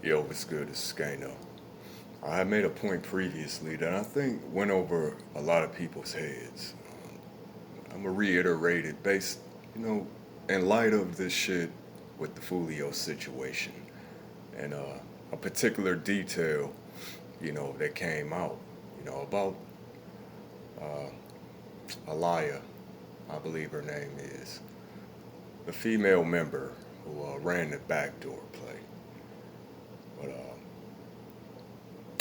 Yo, what's good? It's Skano. I had made a point previously that I think went over a lot of people's heads. I'm gonna reiterate it based, you know, in light of this shit with the Foolio situation and a particular detail, that came out, about uh, Alaya, I believe her name is, the female member who ran the backdoor play. But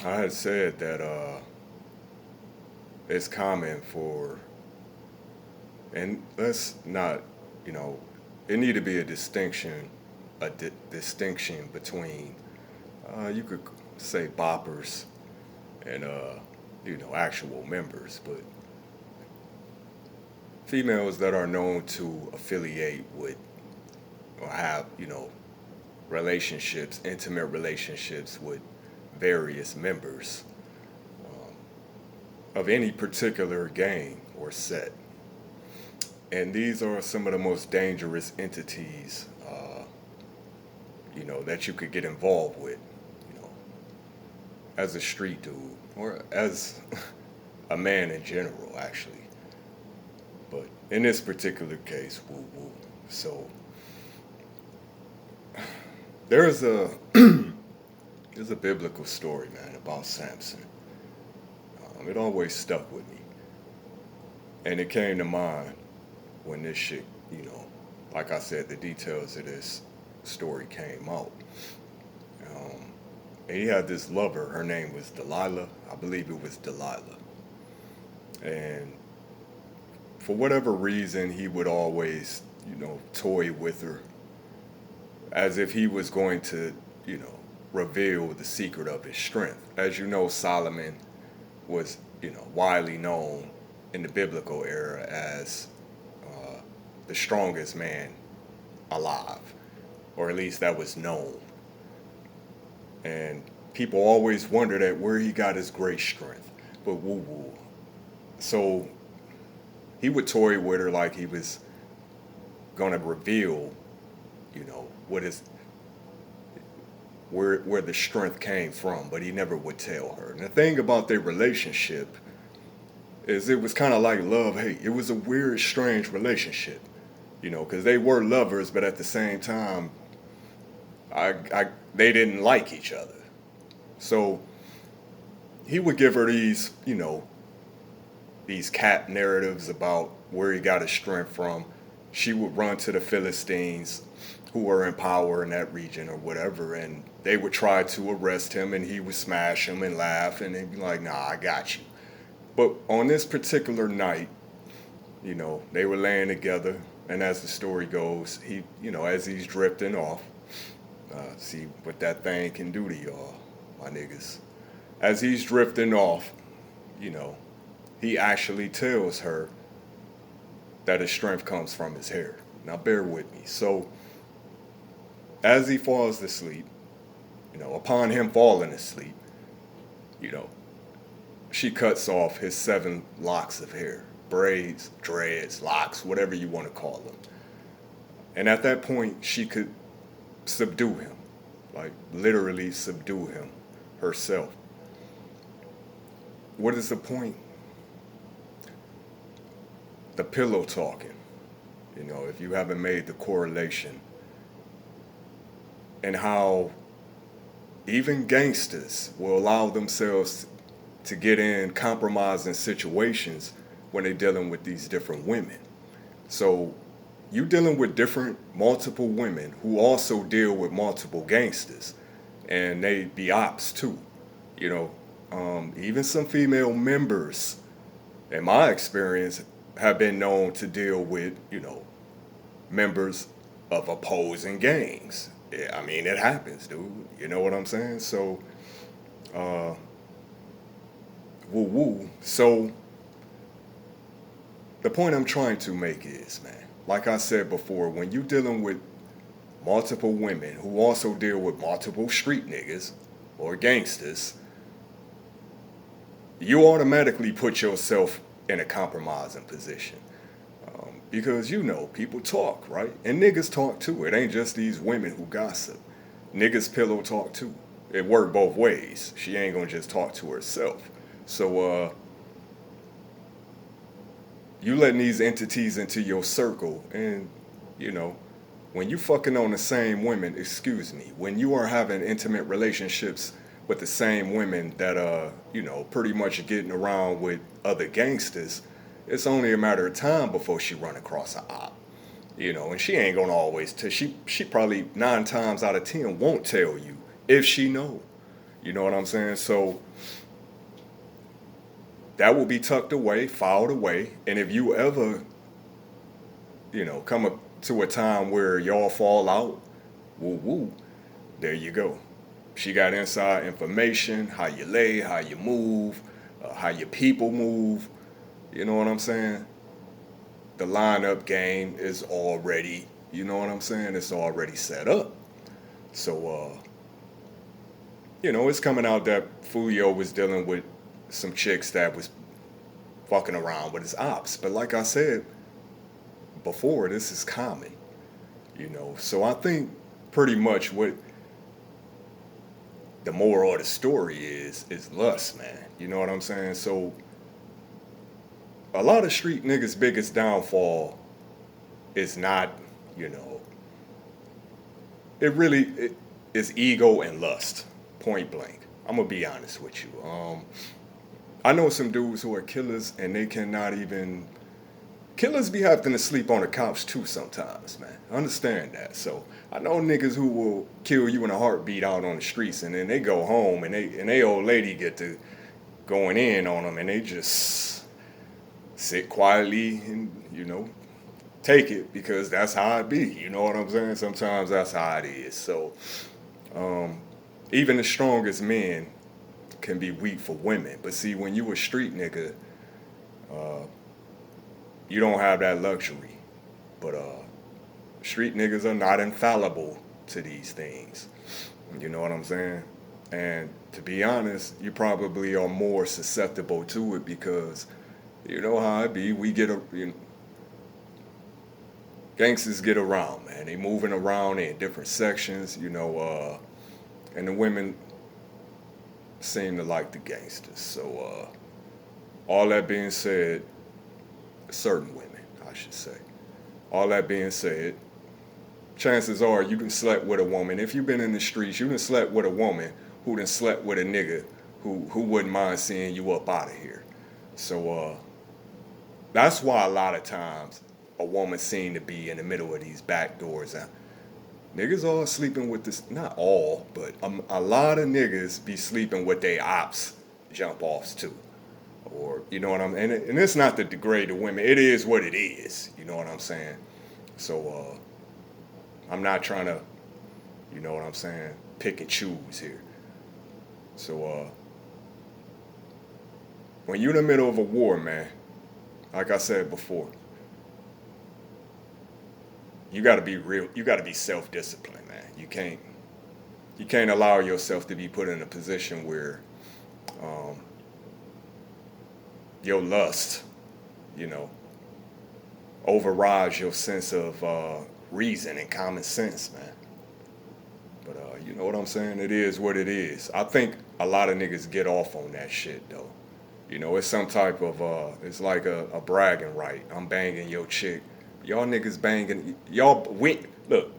I had said that it's common for, and let's not, you know, it need to be a distinction, distinction between, you could say boppers and, actual members, but females that are known to affiliate with or have, relationships, intimate relationships with various members of any particular gang or set. And these are some of the most dangerous entities, that you could get involved with, you know, as a street dude or as a man in general, actually. But in this particular case, woo woo. So there's a there's a biblical story, man, about Samson. It always stuck with me, and it came to mind when this shit, like I said, the details of this story came out. Um, and he had this lover. Her name was Delilah. I believe it was Delilah. And for whatever reason, he would always, toy with her as if he was going to, reveal the secret of his strength. As you know, Solomon was, widely known in the biblical era as the strongest man alive, or at least that was known. And people always wondered at where he got his great strength. But woo woo. So he would toy with her like he was gonna reveal, what his where the strength came from, but he never would tell her. And the thing about their relationship is it was kind of like love hate. It was a weird, strange relationship, because they were lovers, but at the same time, they didn't like each other. So he would give her these, these cat narratives about where he got his strength from. She would run to the Philistines who were in power in that region or whatever, and they would try to arrest him, and he would smash him and laugh, and they'd be like, nah, I got you. But on this particular night, they were laying together, and as the story goes, he, as he's drifting off, see what that thing can do to y'all, my niggas. As he's drifting off, he actually tells her that his strength comes from his hair. Now, bear with me. So, as he falls asleep, upon him falling asleep, you know, she cuts off his 7 locks of hair, braids, dreads, locks, whatever you want to call them. And at that point, she could subdue him, like literally subdue him herself. What is the point? The pillow talking, if you haven't made the correlation, and how even gangsters will allow themselves to get in compromising situations when they're dealing with these different women. So you dealing with multiple women who also deal with multiple gangsters, and they be ops too. Even some female members, in my experience, have been known to deal with, members of opposing gangs. Yeah, I mean, it happens, dude. You know what I'm saying? So, woo woo. So, the point I'm trying to make is, man, like I said before, when you dealing with multiple women who also deal with multiple street niggas or gangsters, you automatically put yourself in a compromising position. Because people talk, right? And niggas talk too. It ain't just these women who gossip. Niggas pillow talk too. it worked both ways. She ain't gonna just talk to herself. So you letting these entities into your circle, and you know, when you fucking on the same women, excuse me, when you are having intimate relationships with the same women that pretty much getting around with other gangsters, it's only a matter of time before she run across a op. And she ain't gonna always tell. She probably 9 times out of 10 won't tell you if she know. You know what I'm saying? So that will be tucked away, filed away, and if you ever, come up to a time where y'all fall out, woo woo, there you go. She got inside information, how you lay, how you move, how your people move. You know what I'm saying? The lineup game is already, you know what I'm saying? It's already set up. So, it's coming out that Foolio was dealing with some chicks that was fucking around with his ops. But like I said before, this is common, So I think pretty much what the moral of the story is lust, man. You know what I'm saying? So a lot of street niggas' biggest downfall is not, it is ego and lust, point blank. I'm gonna be honest with you. I know some dudes who are killers and they cannot even. Killers be having to sleep on the couch too sometimes, man. I understand that. So I know niggas who will kill you in a heartbeat out on the streets, and then they go home and they old lady get to going in on them, and they just sit quietly and take it because that's how it be. You know what I'm saying? Sometimes that's how it is. So even the strongest men can be weak for women. But see, when you a street nigga, you don't have that luxury. But street niggas are not infallible to these things. You know what I'm saying? And to be honest, you probably are more susceptible to it because you know how it be. We get gangsters get around, man. They moving around in different sections, and the women seem to like the gangsters. So all that being said, certain women, I should say. All that being said, chances are you can slept with a woman. If you've been in the streets, you can slept with a woman who done slept with a nigga who wouldn't mind seeing you up out of here. So that's why a lot of times a woman seem to be in the middle of these back doors. Niggas all sleeping with this, not all, but a lot of niggas be sleeping with their ops jump offs too. Or, you know what I'm saying? And it's not to degrade the women. It is what it is. You know what I'm saying? So I'm not trying to, you know what I'm saying, pick and choose here. So when you're in the middle of a war, man, like I said before, you got to be real. You got to be self-disciplined, man. You can't allow yourself to be put in a position where your lust, overrides your sense of reason and common sense, man. But you know what I'm saying? It is what it is. I think a lot of niggas get off on that shit, though. It's some type of, it's like a bragging right. I'm banging your chick. Y'all niggas banging, look,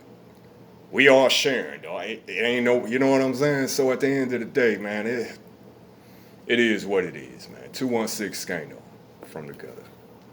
we all sharing, though. It ain't no, you know what I'm saying? So at the end of the day, man, it is what it is, man. 216 Skano from the gutter.